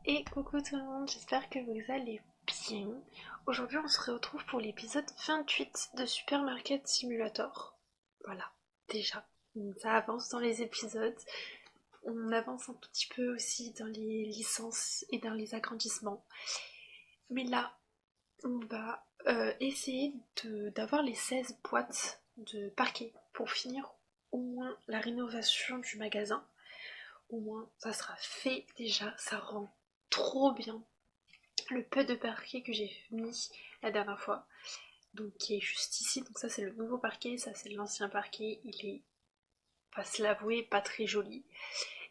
Et coucou tout le monde, j'espère que vous allez bien. Aujourd'hui on se retrouve pour l'épisode 28 de Supermarket Simulator. Voilà, déjà, ça avance dans les épisodes. On avance un tout petit peu aussi dans les licences et dans les agrandissements. Mais là, on va essayer d'avoir les 16 boîtes de parquet pour finir au moins la rénovation du magasin. Au moins ça sera fait déjà, ça rend trop bien le peu de parquet que j'ai mis la dernière fois, donc qui est juste ici. Donc ça c'est le nouveau parquet, ça c'est l'ancien parquet, il est, pas se l'avouer, pas très joli.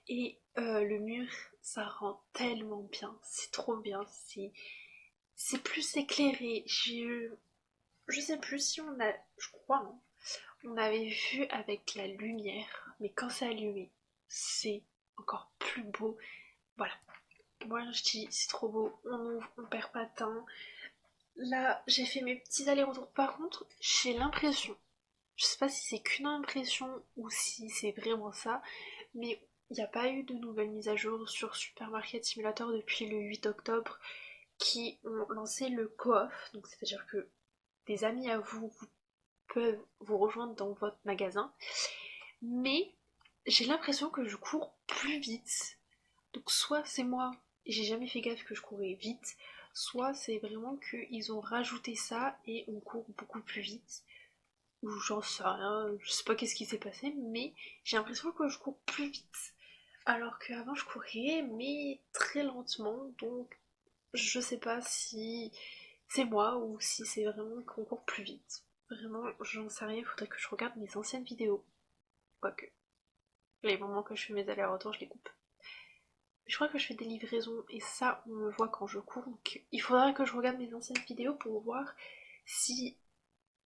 Et le mur, ça rend tellement bien, c'est trop bien, c'est plus éclairé. Je sais plus si on a, je crois, hein, on avait vu avec la lumière, mais quand c'est allumé, c'est encore plus beau. Voilà, moi je dis c'est trop beau, on ouvre, on perd pas de temps. Là, j'ai fait mes petits allers-retours. Par contre, j'ai l'impression, je sais pas si c'est qu'une impression ou si c'est vraiment ça, mais il n'y a pas eu de nouvelles mises à jour sur Supermarket Simulator depuis le 8 octobre qui ont lancé le co-op. Donc c'est-à-dire que des amis à vous peuvent vous rejoindre dans votre magasin. Mais j'ai l'impression que je cours plus vite. Donc soit c'est moi, et j'ai jamais fait gaffe que je courais vite, soit c'est vraiment qu'ils ont rajouté ça et on court beaucoup plus vite. Ou j'en sais rien, je sais pas qu'est-ce qui s'est passé, mais j'ai l'impression que je cours plus vite. Alors qu'avant je courais, mais très lentement, donc je sais pas si c'est moi ou si c'est vraiment qu'on court plus vite. Vraiment, j'en sais rien, il faudrait que je regarde mes anciennes vidéos. Quoique, les moments que je fais mes allers-retours, je les coupe. Je crois que je fais des livraisons et ça on le voit quand je cours, donc il faudrait que je regarde mes anciennes vidéos pour voir si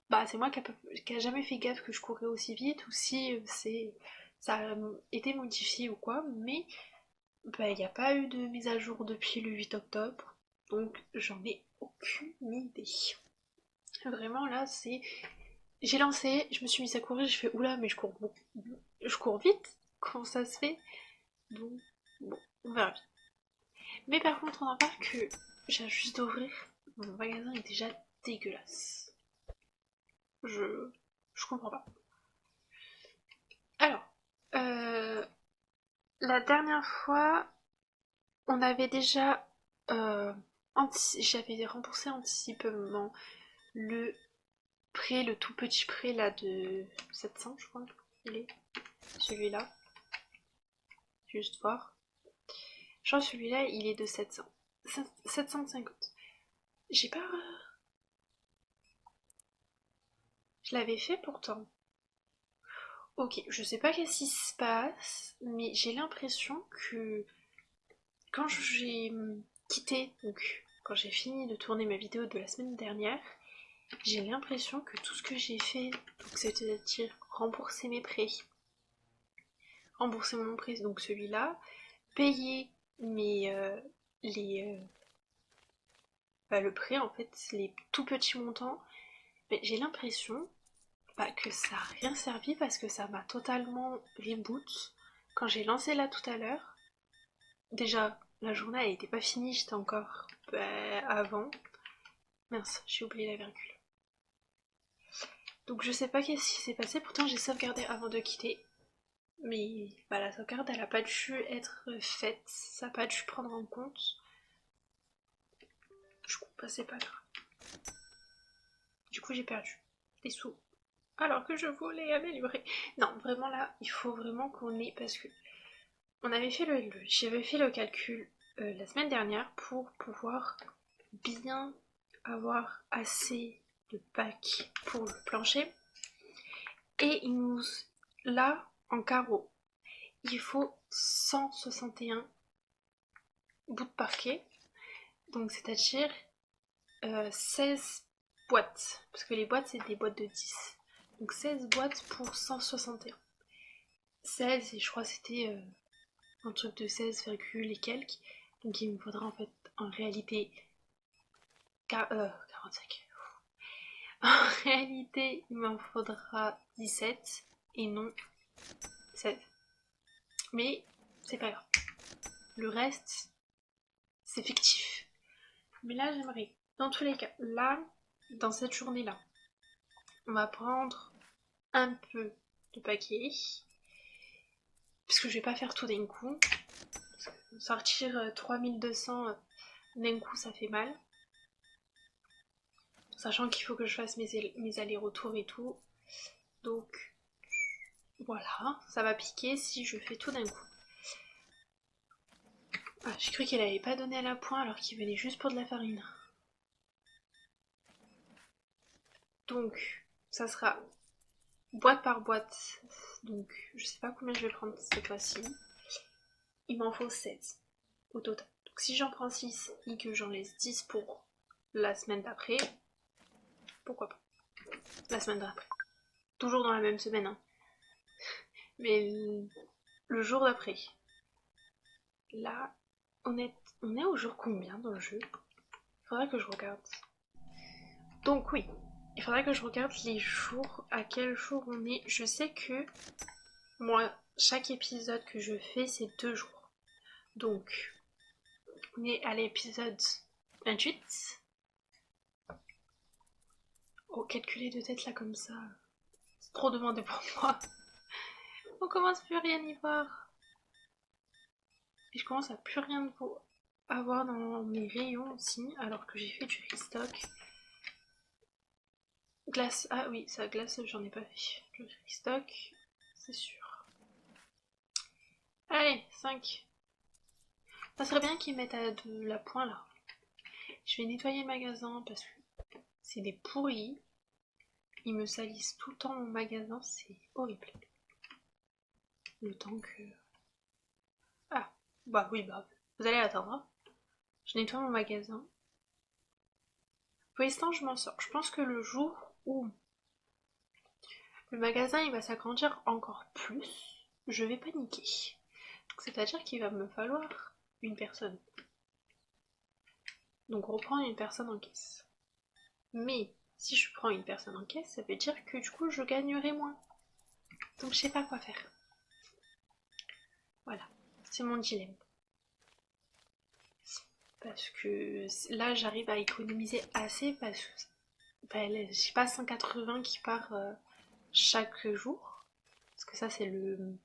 bah c'est moi qui a jamais fait gaffe que je courais aussi vite ou si ça a été modifié ou quoi, mais bah il n'y a pas eu de mise à jour depuis le 8 octobre, donc j'en ai aucune idée. Vraiment là c'est... J'ai lancé, je me suis mise à courir, je fais oula mais je cours vite, comment ça se fait? Donc bon, on verra bien. Mais par contre, on en parle que j'ai juste d'ouvrir. Mon magasin est déjà dégueulasse. Je, je comprends pas. Alors, euh, la dernière fois, on avait déjà, j'avais remboursé anticipement le prêt, le tout petit prêt là de 700, je crois. Il est celui-là. Juste voir. Je crois que celui-là, il est de 700. 750. J'ai pas. Je l'avais fait pourtant. Ok, je sais pas qu'est-ce qui se passe, mais j'ai l'impression que quand j'ai quitté, donc quand j'ai fini de tourner ma vidéo de la semaine dernière, j'ai l'impression que tout ce que j'ai fait, donc c'est-à-dire rembourser mes prêts, rembourser mon prêt, donc celui-là, payer mes les le prêt en fait, les tout petits montants, mais j'ai l'impression que ça a rien servi parce que ça m'a totalement reboot. Quand j'ai lancé là tout à l'heure, déjà, la journée elle était pas finie, j'étais encore avant. Mince, j'ai oublié la virgule. Donc je sais pas qu'est-ce qui s'est passé, pourtant j'ai sauvegardé avant de quitter. Mais la sauvegarde elle a pas dû être faite, ça a pas dû prendre en compte. Du coup, c'est pas grave. Du coup j'ai perdu des sous. Alors que je voulais améliorer. Non, vraiment là, il faut vraiment qu'on ait, parce que j'avais fait le calcul la semaine dernière pour pouvoir bien avoir assez de packs pour le plancher. Et il nous, là, en carreau, il faut 161 bouts de parquet. Donc c'est-à-dire 16 boîtes. Parce que les boîtes, c'est des boîtes de 10. Donc 16 boîtes pour 161. 16, et je crois que c'était un truc de 16, et quelques. Donc il me faudra en fait en réalité 45. En réalité, il m'en faudra 17 et non 16. Mais c'est pas grave. Le reste, c'est fictif. Mais là, j'aimerais, dans tous les cas, là, dans cette journée-là, on va prendre un peu de paquets, parce que je vais pas faire tout d'un coup. Sortir 3200 d'un coup, ça fait mal. Sachant qu'il faut que je fasse mes allers-retours et tout. Donc, voilà, ça va piquer si je fais tout d'un coup. Ah, j'ai cru qu'elle avait pas donné à la pointe alors qu'il venait juste pour de la farine. Donc, ça sera boîte par boîte. Donc, je sais pas combien je vais prendre cette fois-ci. Il m'en faut 7 au total. Donc, si j'en prends 6 et que j'en laisse 10 pour la semaine d'après, pourquoi pas. La semaine d'après. Toujours dans la même semaine, hein. Mais le jour d'après. Là, on est au jour combien dans le jeu? Il faudrait que je regarde. Donc oui, il faudrait que je regarde les jours, à quel jour on est. Je sais que moi, chaque épisode que je fais, c'est 2 jours. Donc, on est à l'épisode 28. Oh, calculer de tête là comme ça, c'est trop demandé pour moi. On commence plus rien y voir. Et je commence à plus rien avoir dans mes rayons aussi, alors que j'ai fait du restock. Glace, ah oui, ça glace, j'en ai pas fait. Le restock, c'est sûr. Allez, 5. Ça serait bien qu'ils mettent à de la pointe là. Je vais nettoyer le magasin parce que c'est des pourris. Ils me salissent tout le temps mon magasin, c'est horrible. Le temps que... Ah, bah oui, bah, vous allez attendre. Hein. Je nettoie mon magasin. Pour l'instant, je m'en sors. Je pense que le jour où le magasin il va s'agrandir encore plus, je vais paniquer. Donc c'est-à-dire qu'il va me falloir une personne. Donc reprendre une personne en caisse. Mais si je prends une personne en caisse, ça veut dire que du coup je gagnerai moins. Donc je sais pas quoi faire. Voilà, c'est mon dilemme. Parce que là j'arrive à économiser assez parce que j'ai pas 180 qui part chaque jour. Parce que ça c'est le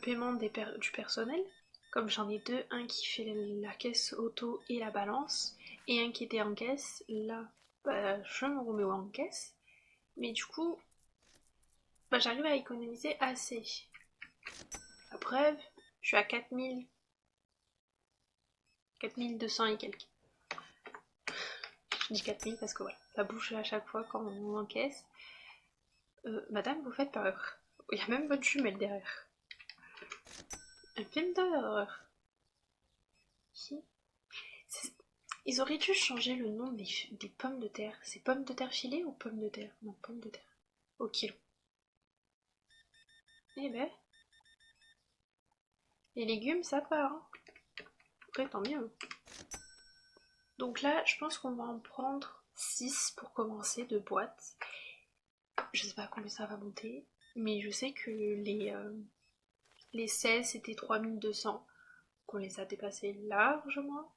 paiement du personnel. Comme j'en ai deux, un qui fait la caisse auto et la balance, et un qui était en caisse, là, bah, je me remets en caisse. Mais du coup, bah, j'arrive à économiser assez. La preuve, je suis à 4200 et quelques. Je dis 4000 parce que voilà, ça bouge à chaque fois quand on encaisse. Madame, vous faites peur. Il y a même votre jumelle derrière. Un film d'horreur. Ils auraient dû changer le nom des pommes de terre. C'est pommes de terre filées ou pommes de terre? Non, pommes de terre. Au kilo. Eh ben, les légumes, ça part. Hein. Après, tant mieux. Donc là, je pense qu'on va en prendre 6 pour commencer de boîtes. Je sais pas combien ça va monter, mais je sais que les 16 c'était 3200, qu'on les a dépassés largement.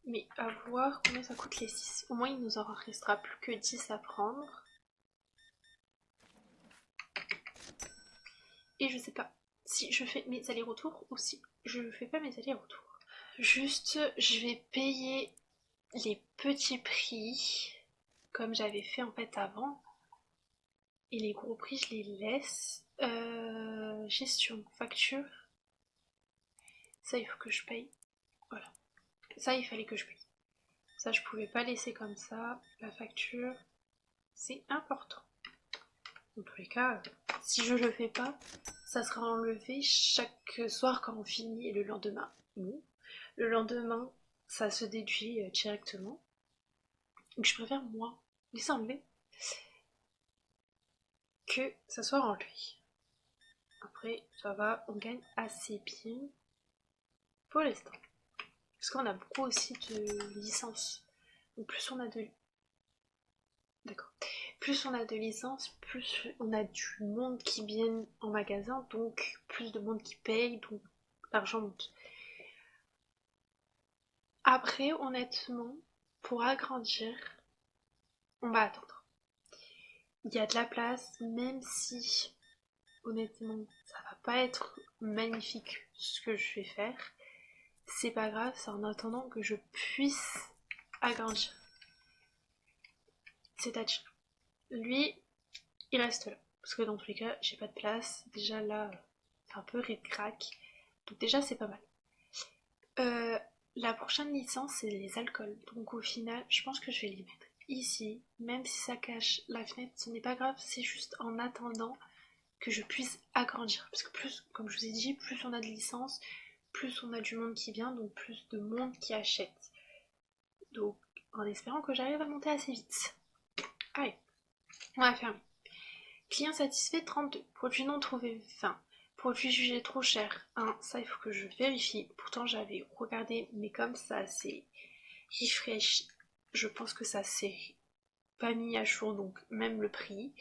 Mais à voir combien ça coûte les 6. Au moins, il nous en restera plus que 10 à prendre. Et je sais pas si je fais mes allers-retours ou si je fais pas mes allers-retours. Juste, je vais payer les petits prix comme j'avais fait en fait avant. Et les gros prix, je les laisse. Gestion, facture. Ça, il faut que je paye. Voilà. Ça, il fallait que je paye. Ça, je pouvais pas laisser comme ça. La facture, c'est important. Dans tous les cas, si je le fais pas, ça sera enlevé chaque soir quand on finit et le lendemain. Non. Le lendemain, ça se déduit directement. Donc je préfère moi laisser enlever que ça soit enlevé. Après, ça va, on gagne assez bien pour l'instant. Parce qu'on a beaucoup aussi de licences. Donc plus on a de... D'accord. Plus on a de licences, plus on a du monde qui vient en magasin, donc plus de monde qui paye, donc l'argent monte. Après, honnêtement, pour agrandir, on va attendre. Il y a de la place, même si, honnêtement, ça va pas être magnifique ce que je vais faire. C'est pas grave, c'est en attendant que je puisse agrandir. C'est-à-dire, lui, il reste là. Parce que dans tous les cas, j'ai pas de place. Déjà là, c'est un peu ric-rac. Donc déjà, c'est pas mal. Euh, la prochaine licence, c'est les alcools. Donc au final, je pense que je vais les mettre ici. Même si ça cache la fenêtre, ce n'est pas grave. C'est juste en attendant que je puisse agrandir. Parce que plus, comme je vous ai dit, plus on a de licences, plus on a du monde qui vient, donc plus de monde qui achète. Donc en espérant que j'arrive à monter assez vite. Allez, on va fermer. Client satisfait 32. Produit non trouvé 20. Produit jugé trop cher 1. Ça, il faut que je vérifie. Pourtant, j'avais regardé, mais comme ça, c'est refresh. Je pense que ça s'est pas mis à jour, donc même le prix.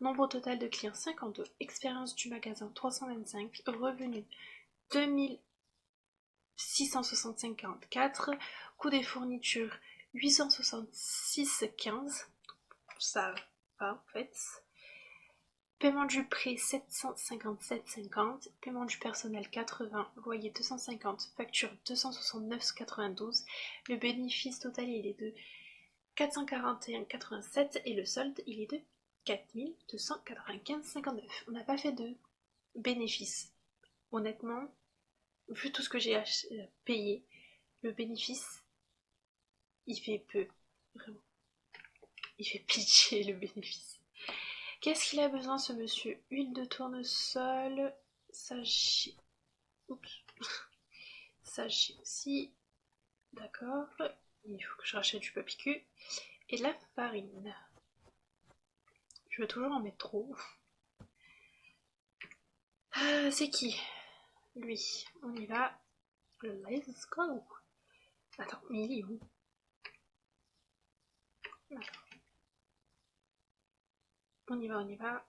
Nombre total de clients 52. Expérience du magasin 325. Revenu 2665,44. Coût des fournitures 866,15. Ça va en fait. Paiement du prêt 757,50, paiement du personnel 80, loyer 250, facture 269,92. Le bénéfice total il est de 441,87 et le solde il est de 4295,59. On n'a pas fait de bénéfice. Honnêtement, vu tout ce que j'ai payé, le bénéfice il fait peu. Vraiment. Il fait pitié le bénéfice. Qu'est-ce qu'il a besoin ce monsieur? Huile de tournesol, ça j'ai... Oups. Ça j'ai aussi. D'accord. Il faut que je rachète du papier cul. Et de la farine. Je veux toujours en mettre trop. C'est qui? Lui. On y va. Let's go. Attends, mais il est où? D'accord. On y va, on y va.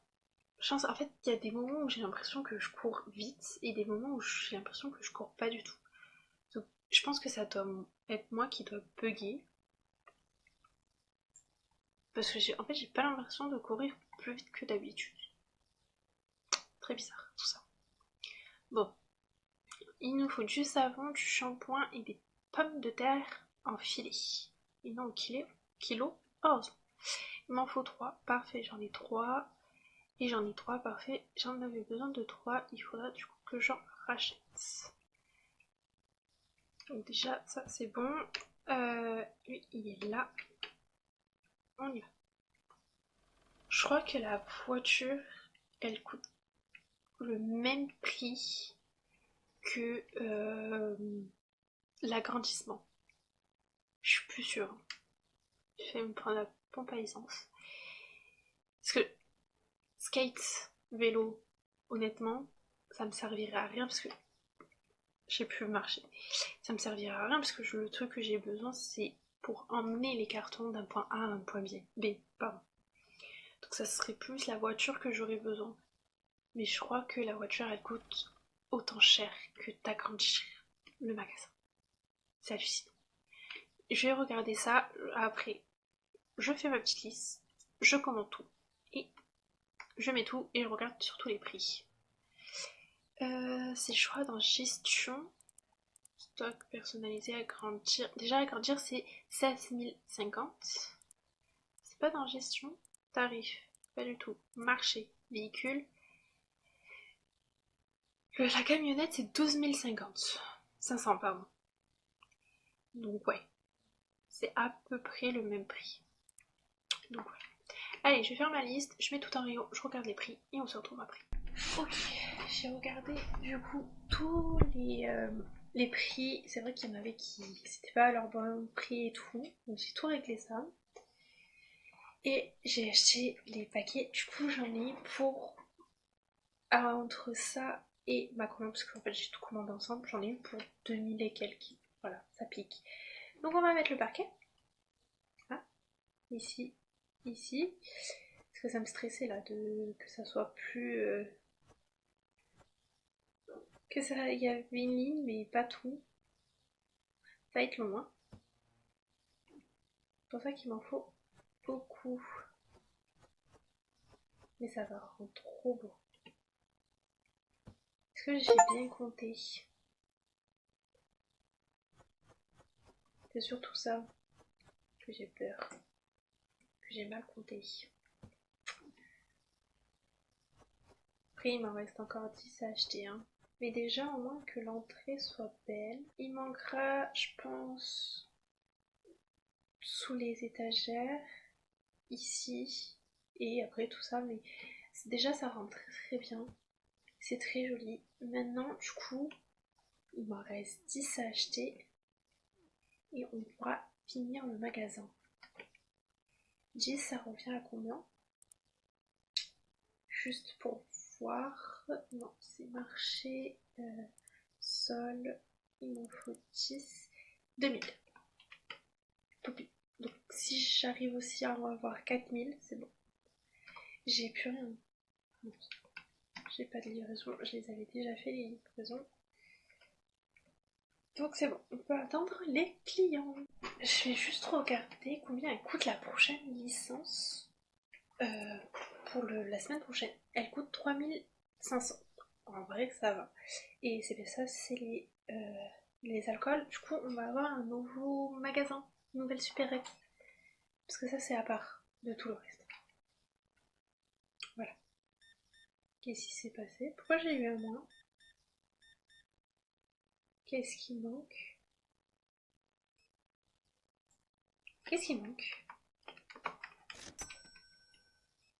En fait, il y a des moments où j'ai l'impression que je cours vite et des moments où j'ai l'impression que je cours pas du tout. Donc, je pense que ça doit être moi qui dois bugger. Parce que en fait, j'ai pas l'impression de courir plus vite que d'habitude. Très bizarre, tout ça. Bon. Il nous faut du savon, du shampoing et des pommes de terre en filet. Et non au kilo. Oh, il m'en faut 3. Parfait, j'en ai 3. Et j'en ai 3, parfait. J'en avais besoin de 3. Il faudra du coup que j'en rachète. Donc déjà, ça c'est bon. Lui, il est là. On y va. Je crois que la voiture, elle coûte le même prix que l'agrandissement. Je suis plus sûre. Je vais me prendre la pompe à essence. Parce que skate, vélo, honnêtement, ça me servirait à rien parce que j'ai plus marcher. Ça me servirait à rien parce que le truc que j'ai besoin c'est pour emmener les cartons d'un point A à un point B. Pardon. Donc ça serait plus la voiture que j'aurais besoin. Mais je crois que la voiture elle coûte autant cher que d'agrandir le magasin. C'est hallucinant. Je vais regarder ça après. Je fais ma petite liste, je commande tout et je mets tout et je regarde surtout les prix. C'est le choix dans gestion, stock personnalisé, agrandir. Déjà agrandir c'est 16 050. C'est pas dans gestion, tarif, pas du tout. Marché, véhicule. La camionnette c'est 12 050. 500 pardon. Donc ouais, c'est à peu près le même prix. Donc voilà. Allez, je vais faire ma liste, je mets tout en rayon, je regarde les prix et on se retrouve après. Ok, j'ai regardé du coup tous les prix. C'est vrai qu'il y en avait qui c'était pas à leur bon prix et tout. Donc j'ai tout réglé ça. Et j'ai acheté les paquets. Du coup j'en ai pour entre ça et ma commande, parce qu'en fait j'ai tout commandé ensemble, j'en ai eu pour 2000 et quelques. Voilà, ça pique. Donc on va mettre le parquet. Ah, ici, ici. Parce que ça me stressait là que ça soit plus. Que ça. Il y avait une ligne, mais pas tout. Ça va être long, hein. C'est pour ça qu'il m'en faut beaucoup. Mais ça va rendre trop beau. Est-ce que j'ai bien compté? C'est surtout ça que j'ai peur. Que j'ai mal compté. Après, il m'en reste encore 10 à acheter. Hein. Mais déjà, au moins que l'entrée soit belle. Il manquera, je pense, sous les étagères, ici, et après tout ça. Mais déjà, ça rend très très bien. C'est très joli. Maintenant, du coup, il m'en reste 10 à acheter. Et on pourra finir le magasin. 10, ça revient à combien? Juste pour voir. Non, c'est marché. Sol. Il m'en faut 10. 2000. Donc si j'arrive aussi à en avoir 4000, c'est bon. J'ai plus rien. J'ai pas de livraison. Je les avais déjà fait les livraisons. Donc c'est bon, on peut attendre les clients. Je vais juste regarder combien elle coûte la prochaine licence pour la semaine prochaine. Elle coûte 3500. En vrai, ça va. Et c'est ça, c'est les alcools. Du coup, on va avoir un nouveau magasin, une nouvelle supérette. Parce que ça, c'est à part de tout le reste. Voilà. Qu'est-ce qui s'est passé? Pourquoi j'ai eu un moins? Qu'est-ce qui manque? Qu'est-ce qui manque?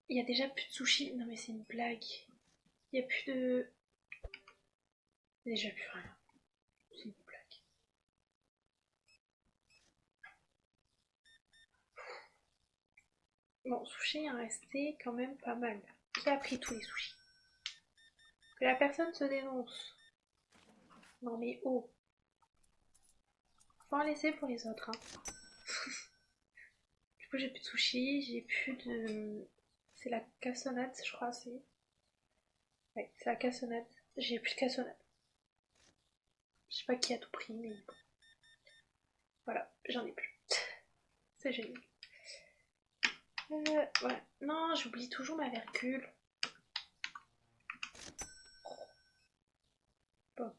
Il y a déjà plus de sushi. Non mais c'est une blague. Il y a plus de... Il y a déjà plus rien. C'est une blague. Bon, sushi, il en restait quand même pas mal. Qui a pris tous les sushis? Que la personne se dénonce. Non mais oh. Faut en laisser pour les autres. Hein. Du coup, j'ai plus de sushi, j'ai plus de... C'est la cassonade, je crois, c'est... Ouais, c'est la cassonade. J'ai plus de cassonade. Je sais pas qui a tout pris, mais bon. Voilà, j'en ai plus. C'est génial. Ouais. Non, j'oublie toujours ma virgule. Bon.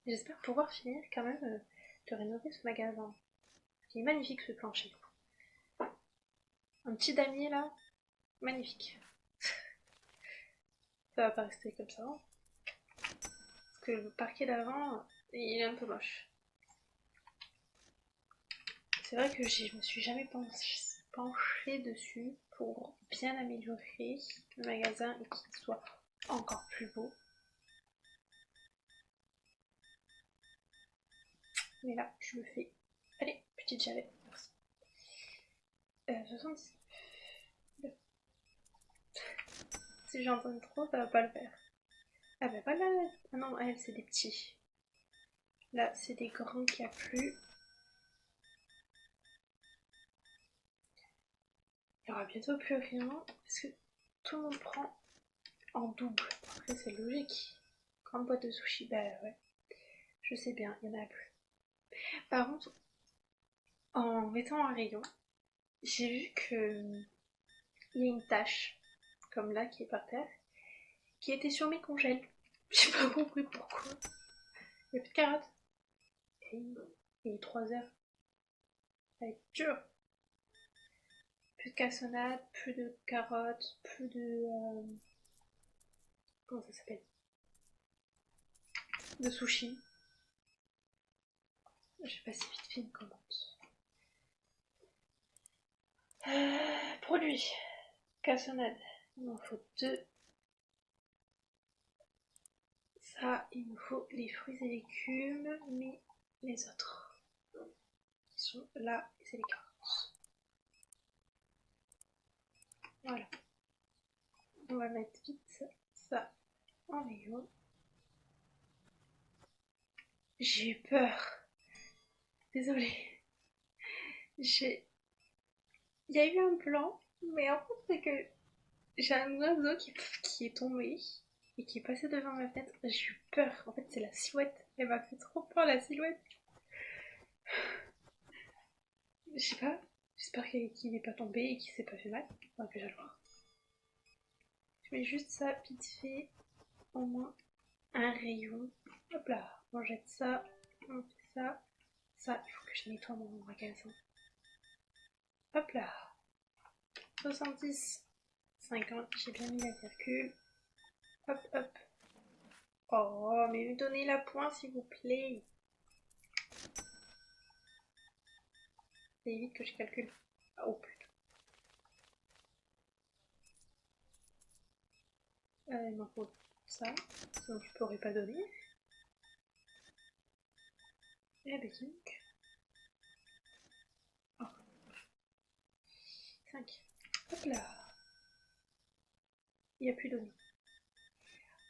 J'espère pouvoir finir quand même de rénover ce magasin. Il est magnifique ce plancher. Un petit damier là, magnifique. Ça va pas rester comme ça. Hein. Parce que le parquet d'avant, il est un peu moche. C'est vrai que je me suis jamais penchée dessus pour bien améliorer le magasin et qu'il soit encore plus beau. Mais là, je me fais... Allez, petite javet, merci. 70. Si j'en donne trop, ça va pas le faire. Ah bah voilà. Ah non, elle, c'est des petits. Là, c'est des grands qu'il n'y a plus. Il y aura bientôt plus rien parce que tout le monde prend en double. Après, c'est logique. Grande boîte de sushi, bah ouais. Je sais bien, il y en a plus. Par contre, en mettant un rayon, j'ai vu que il y a une tache, comme là, qui est par terre, qui était sur mes congèles. J'ai pas compris pourquoi. Il y a plus de carottes. Et il est 3 heures. Ça va être dur. Plus de cassonade, plus de carottes, plus de... comment ça s'appelle? De sushi. Je vais passer vite fait une commande. Produits. Cassonade. Il m'en faut 2. Ça, il me faut les fruits et légumes, mais les autres qui sont là, c'est les carottes. Voilà. On va mettre vite ça en rayon. J'ai eu peur. Désolée. Il y a eu un plan, mais en fait, c'est que j'ai un oiseau qui est tombé et qui est passé devant ma fenêtre. J'ai eu peur. En fait, c'est la silhouette. Elle m'a fait trop peur, la silhouette. Je sais pas. J'espère qu'il n'est pas tombé et qu'il s'est pas fait mal. On va déjà le voir. Je mets juste ça vite fait, au moins un rayon. Hop là, on jette ça, on fait ça. Ça, il faut que je nettoie mon magasin. Hop là, 70, 50, j'ai bien mis la virgule. Hop, hop. Oh, mais me donnez la pointe s'il vous plaît. Ça évite que je calcule. Oh putain. Il m'en faut ça, sinon je pourrais pas donner. Et la baking. Oh. 5. Hop là. Il n'y a plus d'oignon.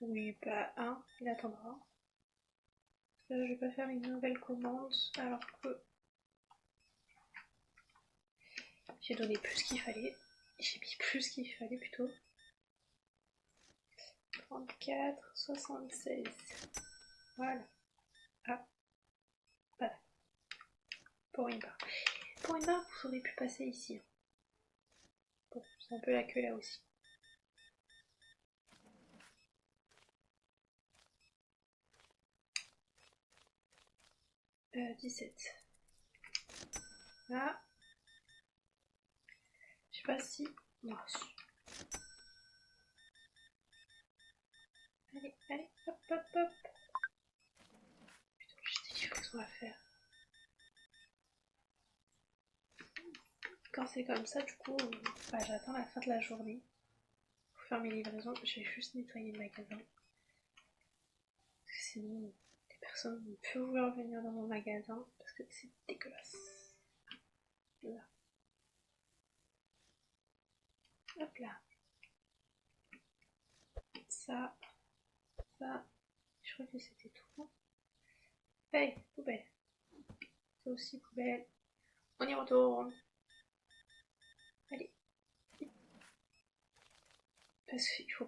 Oui, bah 1, il attendra. Je vais pas faire une nouvelle commande alors que j'ai donné plus qu'il fallait. J'ai mis plus qu'il fallait plutôt. 34, 76. Voilà. Ah, voilà. Pour une barre. Pour une barre, vous auriez pu passer ici. Bon, c'est un peu la queue là aussi. Euh, 17. Là. Je sais pas si. Non. Allez, allez, hop, hop, hop. Putain, j'ai des livraisons à faire. Quand c'est comme ça, du coup, bah, j'attends la fin de la journée pour faire mes livraisons. Je vais juste nettoyer le magasin. Parce que sinon, les personnes ne vont plus vouloir venir dans mon magasin parce que c'est dégueulasse. Là. Hop là. Ça. Ça. Je crois que c'était tout. Allez, poubelle. Ça aussi, poubelle. On y retourne. Allez. Parce qu'il faut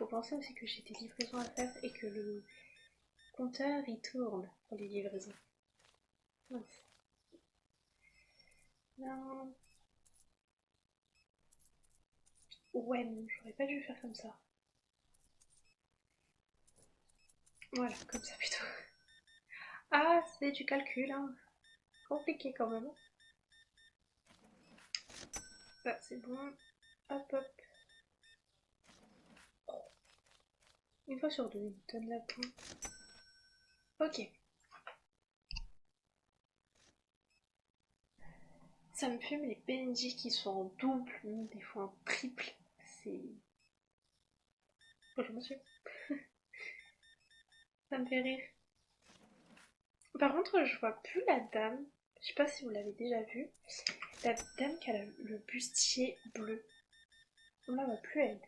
penser aussi que j'ai des livraisons à faire et que le compteur il tourne pour les livraisons. Mince. Non. Ouais, non, j'aurais pas dû faire comme ça. Voilà, comme ça plutôt. Ah, c'est du calcul, hein. Compliqué quand même. Ça, c'est bon. Hop, hop. Une fois sur deux, il me donne la pointe. Ok. Ça me fume les PNJ qui sont en double, même des fois en triple. C'est... Bonjour monsieur. Ça me fait rire. Par contre, je vois plus la dame. Je sais pas si vous l'avez déjà vue. La dame qui a le bustier bleu. On la voit plus elle.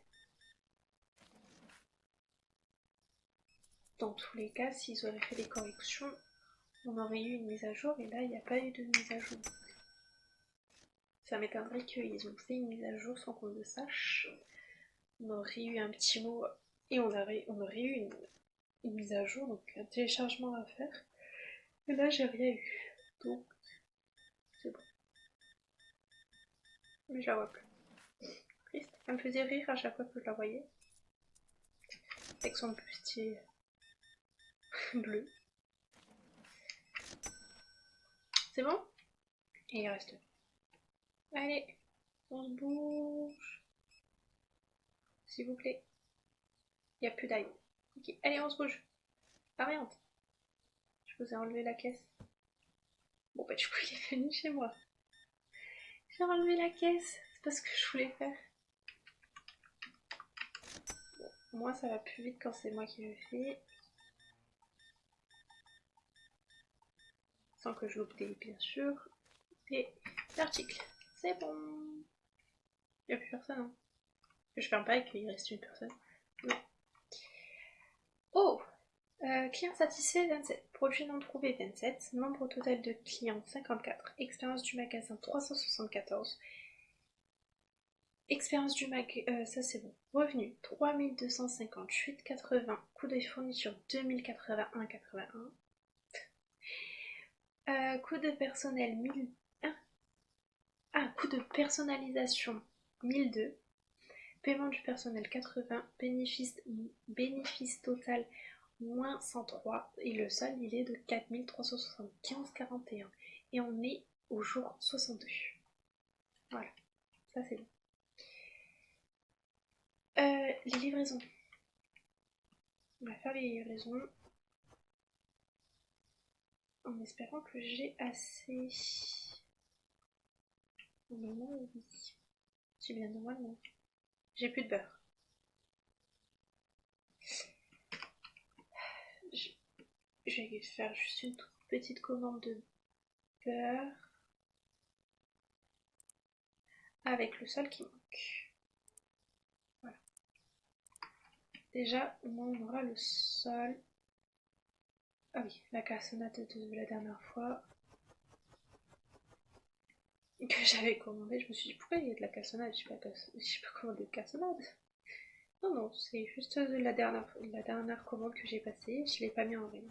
Dans tous les cas, s'ils auraient fait des corrections, on aurait eu une mise à jour. Et là, il n'y a pas eu de mise à jour. Ça m'étonnerait qu'ils ont fait une mise à jour sans qu'on le sache. On aurait eu un petit mot et on aurait eu une mise à jour, donc un téléchargement à faire. Et là, j'ai rien eu. Donc, c'est bon. Mais je la vois plus. Triste. Elle me faisait rire à chaque fois que je la voyais. Avec son bustier bleu. C'est bon? Et il reste. Allez, on se bouge. S'il vous plaît. Il n'y a plus d'ail. Ok, allez, on se bouge. Ah merde. Je vous ai enlevé la caisse. Bon bah du coup il est venu chez moi. J'ai enlevé la caisse. C'est pas ce que je voulais faire. Bon, moi ça va plus vite quand c'est moi qui le fais. Sans que je loupe bien sûr, des articles. C'est bon. Il n'y a plus personne, hein. Je ferme pas et qu'il reste une personne. Non. Oh, client satisfait 27, produit non trouvé 27, nombre total de clients 54, expérience du magasin 374, expérience du magasin, ça c'est bon, revenu 3258,80, coût de fourniture 2081,81, coût de personnel 1000, ah, coût coût de personnalisation 1002, paiement du personnel 80, bénéfice total moins 103 et le solde il est de 4375,41 et on est au jour 62. Voilà, ça c'est bon. Les livraisons. On va faire les livraisons en espérant que j'ai assez. Normalement, oui. C'est bien normalement. J'ai plus de beurre. Je vais faire juste une toute petite commande de beurre avec le sol qui manque. Voilà. Déjà, au moins on aura le sol. Ah oui, la cassonade de la dernière fois que j'avais commandé, je me suis dit pourquoi il y a de la cassonade, j'ai pas commandé de cassonade. Non, non, c'est juste la dernière commande que j'ai passée, je l'ai pas mis en rayon.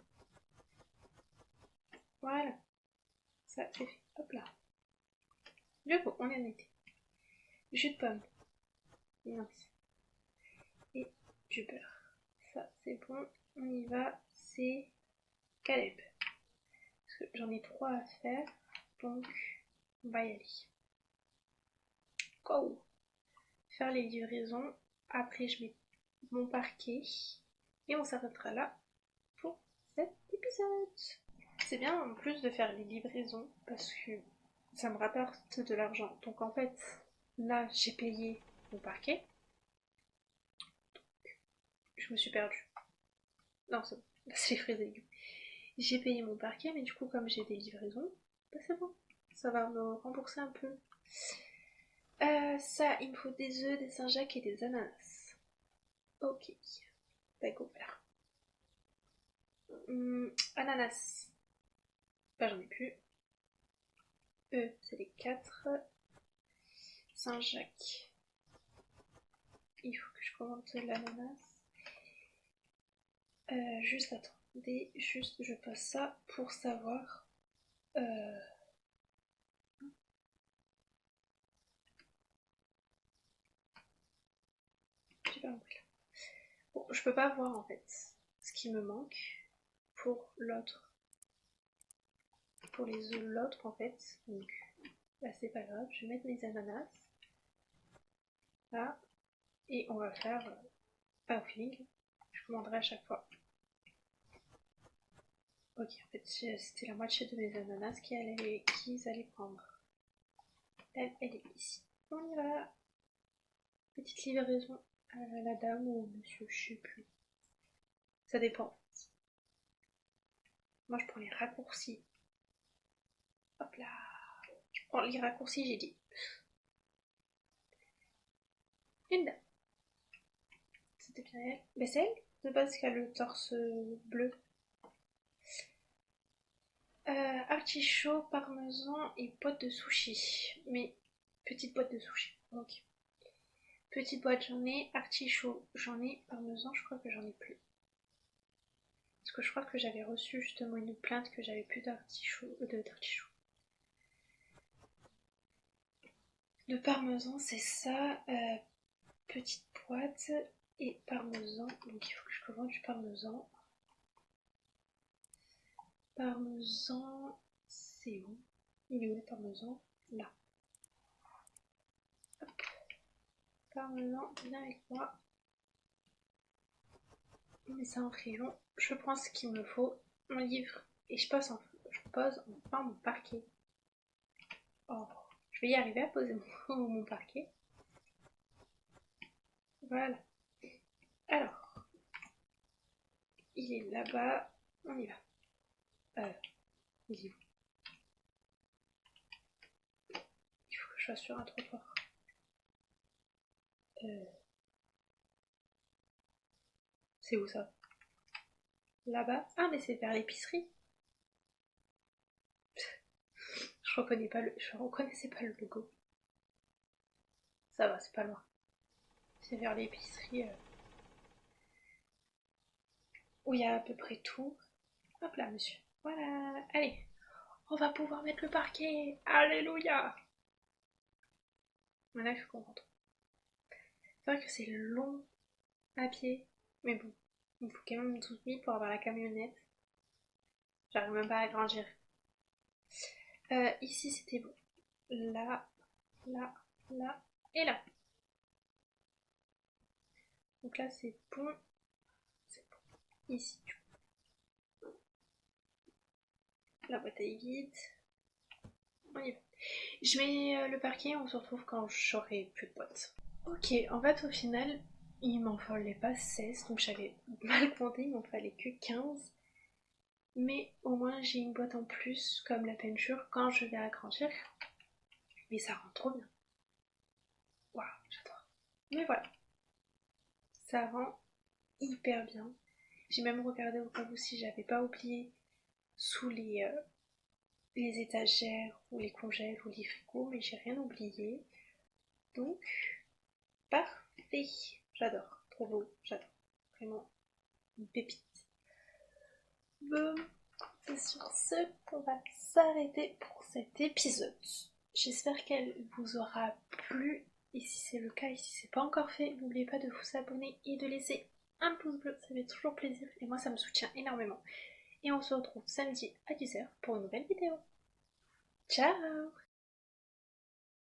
Voilà, ça c'est fait, hop là. Du coup, on est en été. Jus de pomme, mince. Et du beurre. Ça c'est bon, on y va, c'est Caleb. Parce que j'en ai 3 à faire, donc on va y aller. Go! Faire les livraisons, après je mets mon parquet et on s'arrêtera là pour cet épisode. C'est bien en plus de faire les livraisons parce que ça me rapporte de l'argent. Donc en fait, là j'ai payé mon parquet. Je me suis perdue. Non, c'est bon. Là c'est les fruits et légumes. J'ai payé mon parquet, mais du coup comme j'ai des livraisons, bah c'est bon. Ça va me rembourser un peu. Ça, il me faut des œufs, des Saint-Jacques et des ananas. Ok. Bah go faire. Ananas. Bah j'en ai plus. C'est les 4. Saint-Jacques. Il faut que je commande de l'ananas. Juste attendez, juste je passe ça pour savoir. J'ai pas compris là. Bon, je peux pas voir en fait ce qui me manque pour l'autre. Pour les œufs, l'autre en fait. Donc, bah, c'est pas grave, je vais mettre mes ananas. Là. Et on va faire pas au feeling. Je commanderai à chaque fois. Ok, en fait, c'était la moitié de mes ananas qu'ils allaient prendre. Elle est ici. On y va. Petite livraison à la dame ou au monsieur, je sais plus. Ça dépend. Moi, je prends les raccourcis. Hop là. Je prends les raccourcis, j'ai dit. Une dame. C'était bien elle. Mais c'est elle de base qui a le torse bleu. Artichaut, parmesan et boîte de sushi. Mais petite boîte de sushi. Ok. Petite boîte, j'en ai. Artichaut, j'en ai. Parmesan, je crois que j'en ai plus. Parce que je crois que j'avais reçu justement une plainte que j'avais plus d'artichaut. De parmesan, c'est ça. Petite boîte et parmesan. Donc il faut que je commande du parmesan. Parmesan, c'est où? Il est où le parmesan? Là. Hop. Parmesan, viens avec moi. On met ça en rayon. Je prends ce qu'il me faut, mon livre, et je pose enfin mon parquet. Oh, je vais y arriver à poser mon parquet. Voilà. Alors, il est là-bas. On y va. Il est où? Il faut que je sois sur un trottoir. C'est où ça? Là-bas? Ah, mais c'est vers l'épicerie. Je reconnaissais pas le logo. Ça va, c'est pas loin. C'est vers l'épicerie où il y a à peu près tout. Hop là, monsieur. Voilà. Allez, on va pouvoir mettre le parquet. Alléluia. Voilà, il faut qu'on rentre. C'est vrai que c'est long à pied, mais bon, il faut quand même 12 000 pour avoir la camionnette. J'arrive même pas à grandir. Ici c'était bon. Là, là, là et là. Donc là c'est bon. C'est bon. Ici, la boîte à vide. On y va. Je mets le parquet, on se retrouve quand j'aurai plus de boîtes. Ok, en fait au final, il m'en fallait pas 16, donc j'avais mal compté, il m'en fallait que 15. Mais au moins j'ai une boîte en plus, comme la peinture, quand je vais agrandir. Mais ça rend trop bien. Waouh, j'adore. Mais voilà, ça rend hyper bien. J'ai même regardé au cas où si j'avais pas oublié sous les étagères ou les congèles ou les frigos, mais j'ai rien oublié. Donc, parfait. J'adore. Trop beau, j'adore. Vraiment une pépite. Bon, c'est sur ce qu'on va s'arrêter pour cet épisode. J'espère qu'elle vous aura plu. Et si c'est le cas et si c'est pas encore fait, n'oubliez pas de vous abonner et de laisser un pouce bleu, ça fait toujours plaisir et moi ça me soutient énormément. Et on se retrouve samedi à 10h pour une nouvelle vidéo. Ciao!